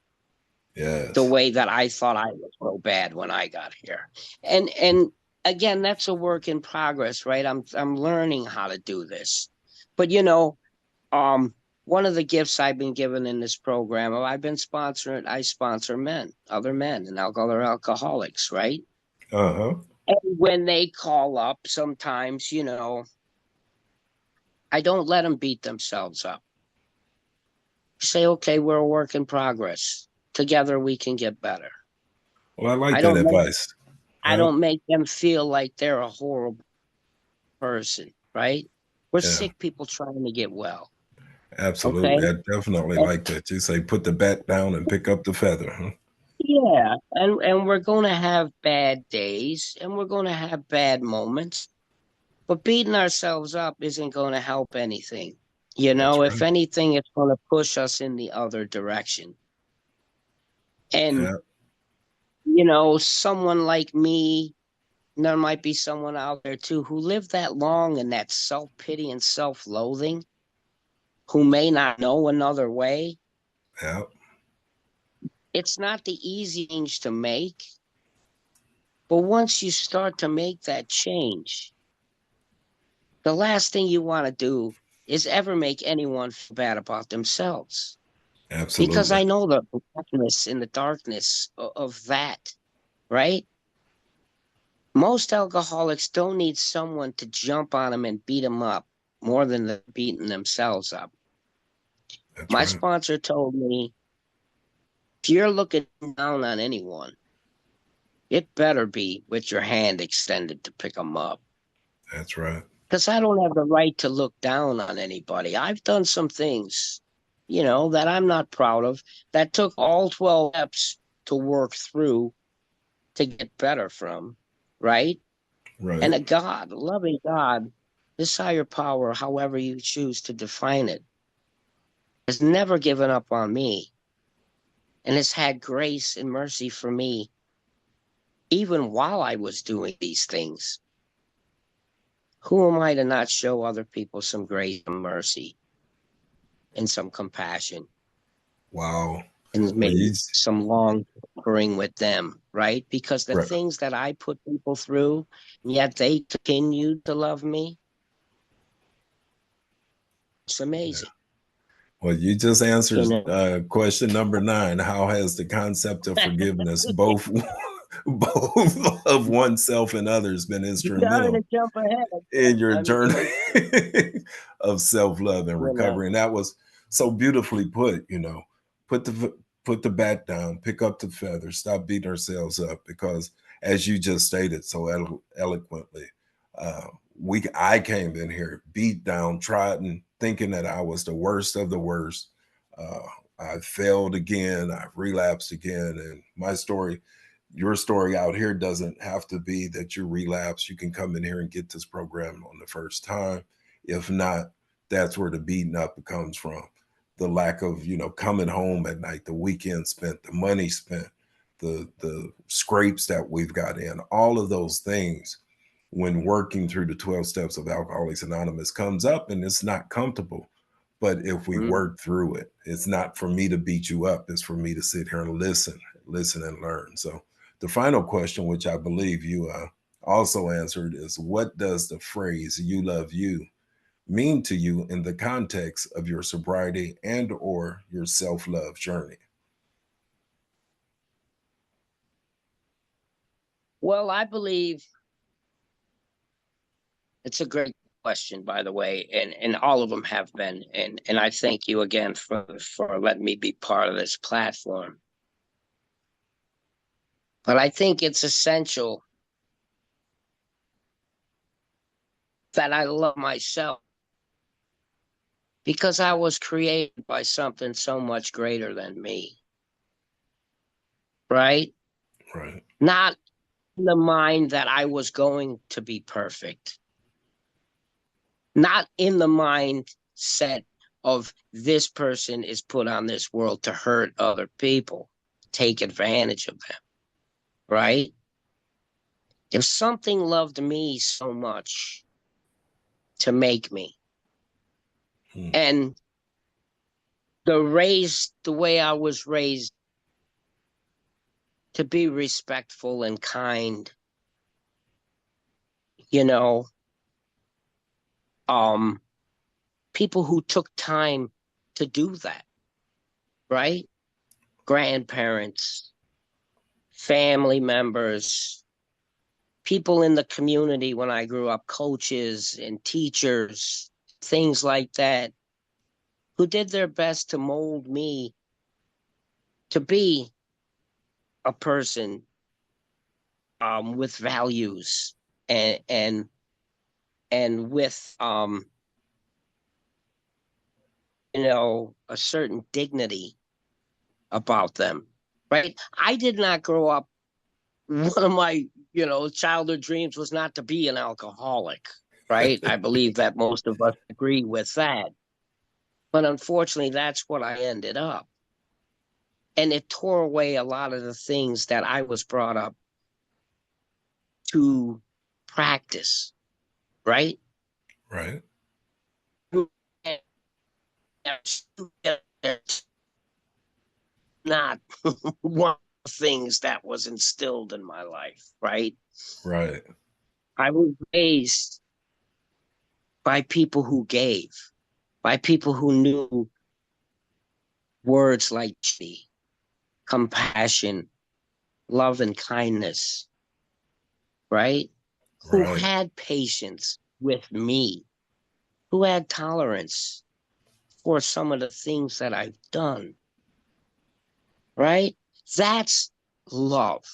the Yes. way that I thought I was so bad when I got here. And again, that's a work in progress, right? I'm learning how to do this. But um one of the gifts I've been given in this program, I've been sponsoring I sponsor men, other men and other alcoholics, right? Uh-huh. And when they call up sometimes, I don't let them beat themselves up. Say, okay, we're a work in progress. Together we can get better. Well, I like I that don't make advice. I Yeah. don't make them feel like they're a horrible person, right? We're Yeah. sick people trying to get well. Absolutely. Okay. I definitely And like that. You say put the bat down and pick up the feather, huh? yeah, and we're gonna have bad days and we're gonna have bad moments, but beating ourselves up isn't gonna help anything. That's If right. anything, it's gonna push us in the other direction. And Yeah. someone like me, there might be someone out there too who lived that long in that self pity and self loathing, who may not know another way. Yeah. It's not the easy change to make, but once you start to make that change, the last thing you want to do is ever make anyone feel bad about themselves. Because Absolutely. I know the blackness and the darkness of that, right? Most alcoholics don't need someone to jump on them and beat them up more than they're beating themselves up. That's My right. sponsor told me, if you're looking down on anyone, it better be with your hand extended to pick them up. That's right. Because I don't have the right to look down on anybody. I've done some things, that I'm not proud of, that took all 12 steps to work through to get better from, right? And Right. a God, a loving God, this higher power, however you choose to define it, has never given up on me and has had grace and mercy for me even while I was doing these things. Who am I to not show other people some grace and mercy and some compassion Wow. and Well, maybe some long suffering with them, right? Because the right. things that I put people through, and yet they continue to love me, it's Yeah. amazing. Well, you just answered You know, question number 9. How has the concept of forgiveness, both both of oneself and others, been you started instrumental to jump ahead. in your I mean, journey of self-love and you know, recovery? And that was so beautifully put. Put the put the bat down, pick up the feather, stop beating ourselves up, because as you just stated so eloquently, uh, I came in here beat down, trodden, thinking that I was the worst of the worst. Uh, I failed again. I relapsed again. And my story, your story out here doesn't have to be that you relapse. You can come in here and get this program on the first time. If not, that's where the beating up comes from. The lack of, coming home at night, the weekend spent, the money spent, the scrapes that we've got in, all of those things when working through the 12 steps of Alcoholics Anonymous comes up, and it's not comfortable. But if we Mm. work through it, it's not for me to beat you up. It's for me to sit here and listen and learn. So the final question, which I believe you also answered, is what does the phrase "you love you" mean to you in the context of your sobriety and or your self-love journey? Well, I believe it's a great question, by the way, and all of them have been, and I thank you again for letting me be part of this platform. But I think it's essential that I love myself because I was created by something so much greater than me, right? Right. Not in the mind that I was going to be perfect, not in the mindset of this person is put on this world to hurt other people, take advantage of them, right? If something loved me so much to make me, Hmm. and the way I was raised to be respectful and kind, you know, um, people who took time to do that, right? Grandparents, family members, people in the community when I grew up, coaches and teachers, things like that, who did their best to mold me to be a person with values and with a certain dignity about them. Right? I did not grow up. One of my childhood dreams was not to be an alcoholic. Right? I believe that most of us agree with that. But unfortunately, that's what I ended up. And it tore away a lot of the things that I was brought up to practice, right? Right. Not one of the things that was instilled in my life, right? Right. I was raised by people who gave, by people who knew words like compassion, love, and kindness, right? Who Right. had patience with me, who had tolerance for some of the things that I've done, right? That's love.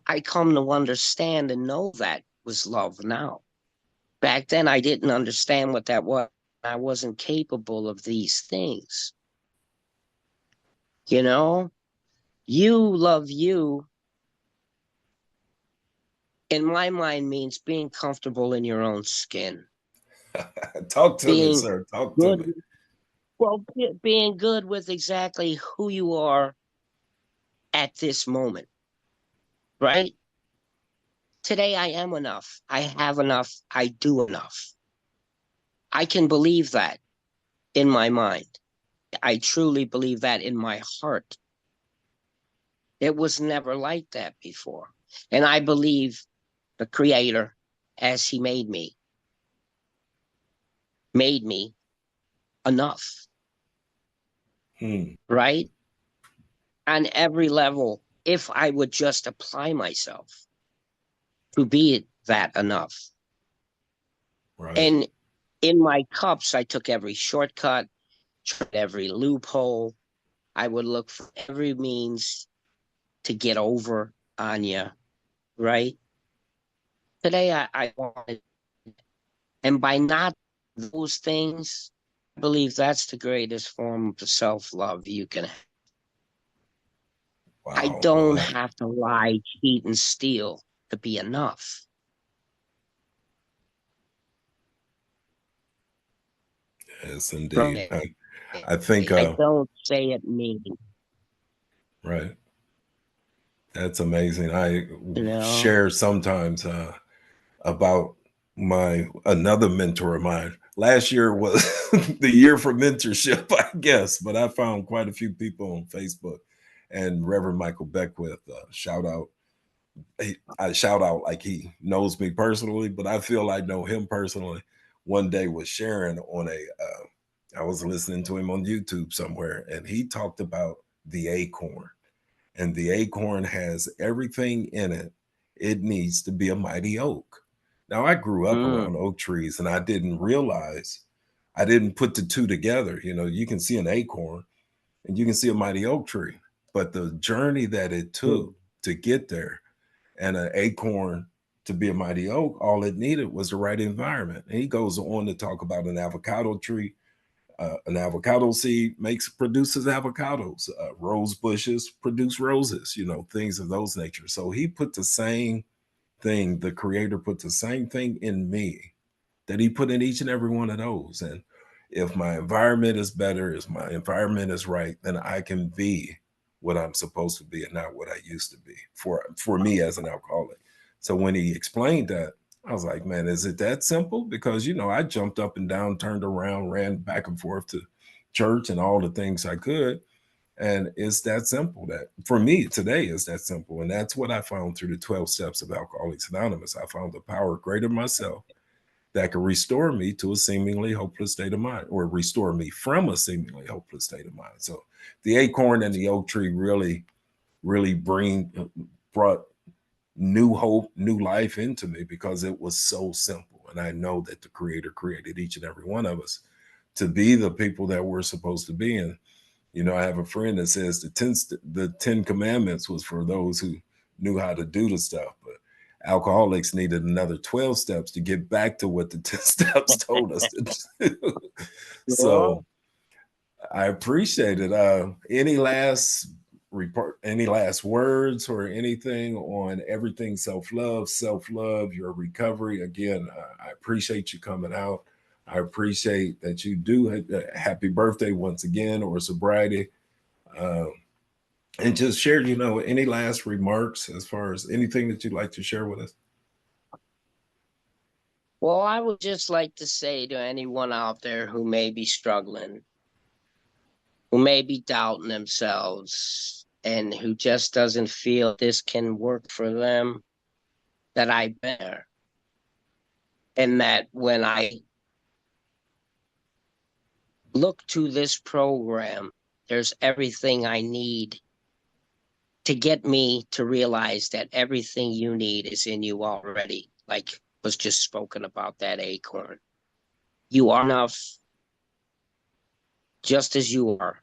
I come to understand and know that was love now. Back then, I didn't understand what that was. I wasn't capable of these things. You know, you love you, in my mind, means being comfortable in your own skin, Talk to me, being sir. Talk to good. me. Well, being good with exactly who you are at this moment, right? Today, I am enough. I have enough. I do enough. I can believe that in my mind. I truly believe that in my heart. It was never like that before. And I believe the creator, as he made me enough, Hmm. right? On every level, if I would just apply myself to be that enough. Right. And in my cups, I took every shortcut, tried every loophole. I would look for every means to get over on you, right? Today, I wanted, and by not those things, I believe that's the greatest form of self love you can have. I Wow. Well, don't have to lie, cheat, and steal to be enough. yes, From indeed. it. I think, I don't say it mean, right. That's amazing. I you know. share sometimes about my another mentor of mine. Last year was the year for mentorship, I guess, but I found quite a few people on Facebook, and Reverend Michael Beckwith, shout out. I shout out like he knows me personally, but I feel I know him personally. One day was sharing on I was listening to him on YouTube somewhere, and he talked about the acorn, and the acorn has everything in it it needs to be a mighty oak. Now, I grew up Mm, around oak trees and I didn't realize, I didn't put the two together. You know, you can see an acorn and you can see a mighty oak tree, but the journey that it took mm, to get there, and an acorn to be a mighty oak, all it needed was the right environment. And he goes on to talk about an avocado tree. An avocado seed makes produces avocados. Rose bushes produce roses. You know, things of those nature. So he put the same thing. The Creator put the same thing in me that He put in each and every one of those. And if my environment is better, if my environment is right, then I can be what I'm supposed to be and not what I used to be for me as an alcoholic. So when he explained that, I was like, man, is it that simple? Because you know, I jumped up and down, turned around, ran back and forth to church and all the things I could. And it's that simple. That for me today is that simple. And that's what I found through the 12 steps of Alcoholics Anonymous. I found the power greater than myself that could restore me to a seemingly hopeless state of mind, or restore me from a seemingly hopeless state of mind. So the acorn and the oak tree really brought new hope, new life into me because it was so simple. And I know that the Creator created each and every one of us to be the people that we're supposed to be. And you know, I have a friend that says the 10 commandments was for those who knew how to do the stuff, but alcoholics needed another 12 steps to get back to what the 10 steps told us to do. So sure. I appreciate it. Any last report, any last words or anything on everything self love, your recovery? Again, I appreciate you coming out. I appreciate that you do happy birthday once again, or sobriety. Uh, and just share, you know, any last remarks as far as anything that you'd like to share with us. Well, I would just like to say to anyone out there who may be struggling, who may be doubting themselves, and who just doesn't feel this can work for them, that I've been there. And that when I look to this program, there's everything I need to get me to realize that everything you need is in you already, like was just spoken about that acorn. You are enough just as you are,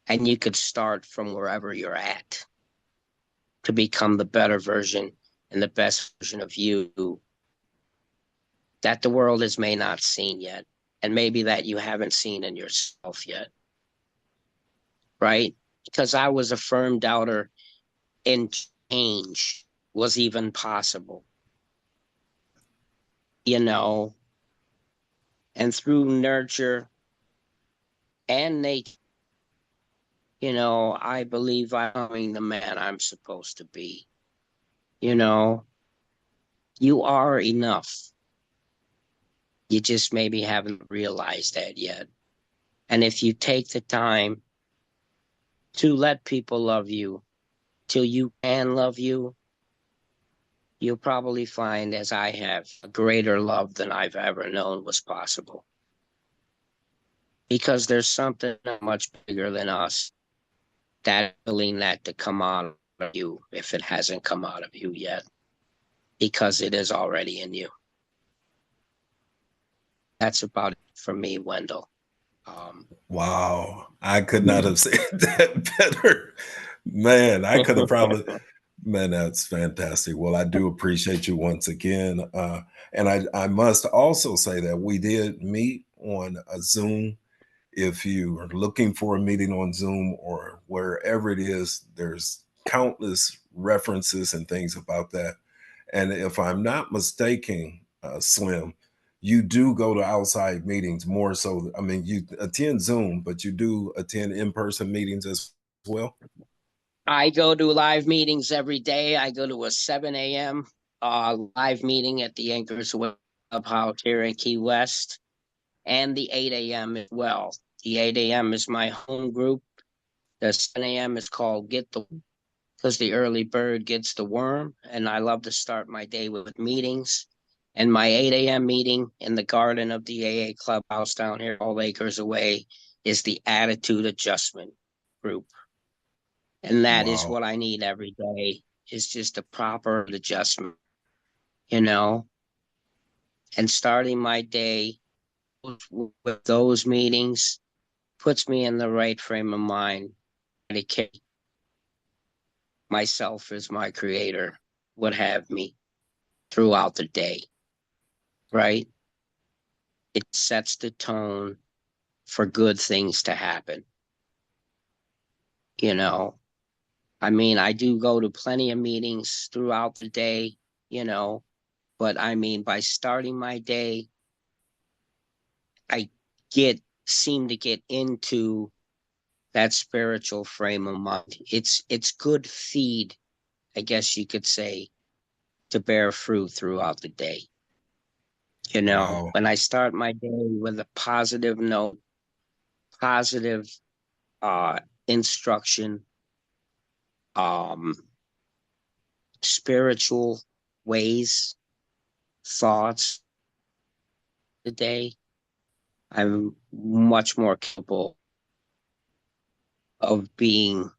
and you could start from wherever you're at to become the better version and the best version of you that the world has may not seen yet, and maybe that you haven't seen in yourself yet, right? Because I was a firm doubter in change was even possible, you know, and through nurture and nature, I believe I'm becoming the man I'm supposed to be. You know, you are enough. You just maybe haven't realized that yet. And if you take the time to let people love you till you can love you, you'll probably find, as I have, a greater love than I've ever known was possible. Because there's something much bigger than us that feeling that to come out of you if it hasn't come out of you yet, because it is already in you. That's about it for me, Wendell. Um, Wow. I could not have said that better. Man, I could have probably Man, that's fantastic. Well, I do appreciate you once again. And I must also say that we did meet on a Zoom. If you are looking for a meeting on Zoom or wherever it is, there's countless references and things about that. And if I'm not mistaken, Slim, you do go to outside meetings more so. I mean, you attend Zoom, but you do attend in person meetings as well. I go to live meetings every day. I go to a 7 a.m. Live meeting at the Anchors Clubhouse here in Key West, and the 8 a.m. as well. The 8 a.m. is my home group. The 7 a.m. is called Get the, because the early bird gets the worm. And I love to start my day with meetings. And my 8 a.m. meeting in the garden of the AA Clubhouse down here, all acres away, is the attitude adjustment group. And that is Wow. what I need every day, is just a proper adjustment, you know, and starting my day with those meetings puts me in the right frame of mind to carry myself as my creator would have me throughout the day, right? It sets the tone for good things to happen, you know. I mean, I do go to plenty of meetings throughout the day, you know, but I mean, by starting my day, I seem to get into that spiritual frame of mind. It's good feed, I guess you could say, to bear fruit throughout the day. You know, Wow. when I start my day with a positive note, positive uh instruction, um spiritual ways, thoughts the day, I'm much more capable of being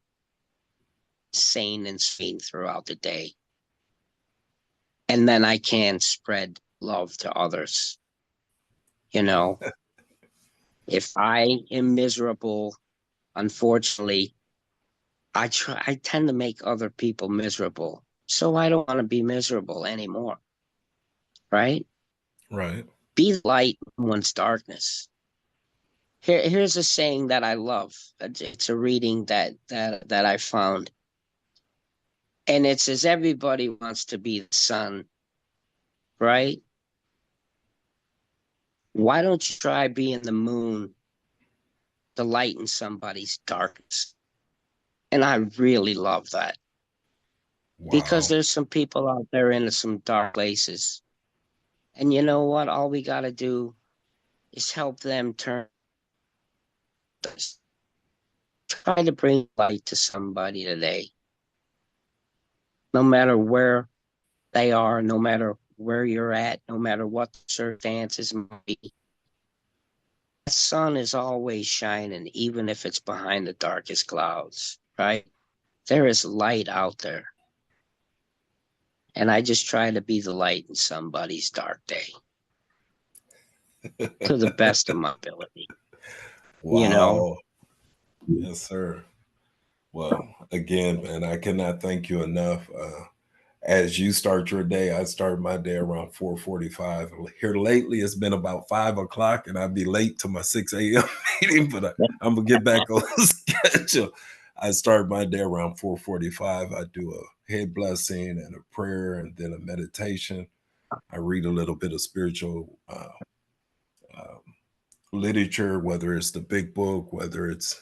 sane and sane throughout the day. And then I can spread love to others. You know, if I am miserable, unfortunately, I tend to make other people miserable. So I don't want to be miserable anymore, right? Right. Be the light in one's darkness. Here's a saying that I love. It's a reading that I found. And it says everybody wants to be the sun, right? Why don't you try being the moon, the light in somebody's darkness? And I really love that, because Wow. there's some people out there in some dark places. And you know what? All we got to do is help them turn this. Try to bring light to somebody today, no matter where they are, no matter where you're at, no matter what the circumstances might be. The sun is always shining, even if it's behind the darkest clouds, right? There is light out there. And I just try to be the light in somebody's dark day to the best of my ability, you know? Wow. Yes, sir. Well, again, man, I cannot thank you enough. As you start your day, I start my day around 4:45. Here lately, it's been about 5 o'clock, and I'd be late to my 6 a.m. meeting, but I'm gonna get back on the schedule. I start my day around 4:45. I do a head blessing and a prayer, and then a meditation. I read a little bit of spiritual uh, literature, whether it's the big book, whether it's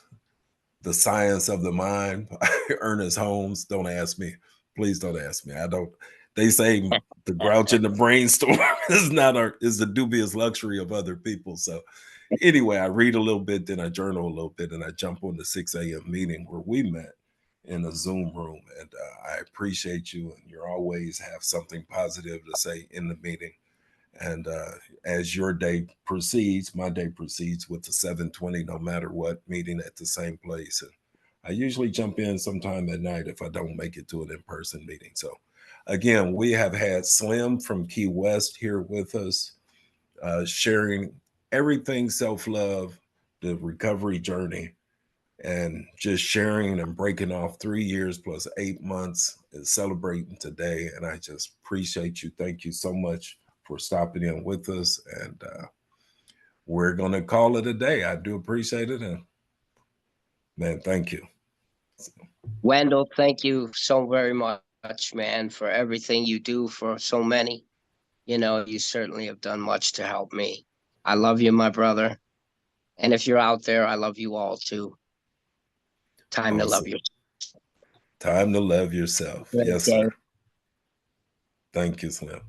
The Science of the Mind by Ernest Holmes. Don't ask me. Please don't ask me. I don't. They say the grouch in the brainstorm is not our is the dubious luxury of other people. So anyway, I read a little bit, then I journal a little bit, and I jump on the 6 a.m. meeting where we met in a Zoom room. And I appreciate you, and you always have something positive to say in the meeting. And as your day proceeds, my day proceeds with the 7:20, no matter what, meeting at the same place. And I usually jump in sometime at night if I don't make it to an in-person meeting. So again, we have had Slim from Key West here with us, sharing everything self-love, the recovery journey. and just sharing and breaking off 3 years plus 8 months is celebrating today. And I just appreciate you. Thank you so much for stopping in with us. And we're going to call it a day. I do appreciate it. And man, thank you. Wendell, thank you so very much, man, for everything you do for so many. You know, you certainly have done much to help me. I love you, my brother. And if you're out there, I love you all too. Time to love Awesome. you. Time to love yourself. Great Yes, day. sir. Thank you, Slim.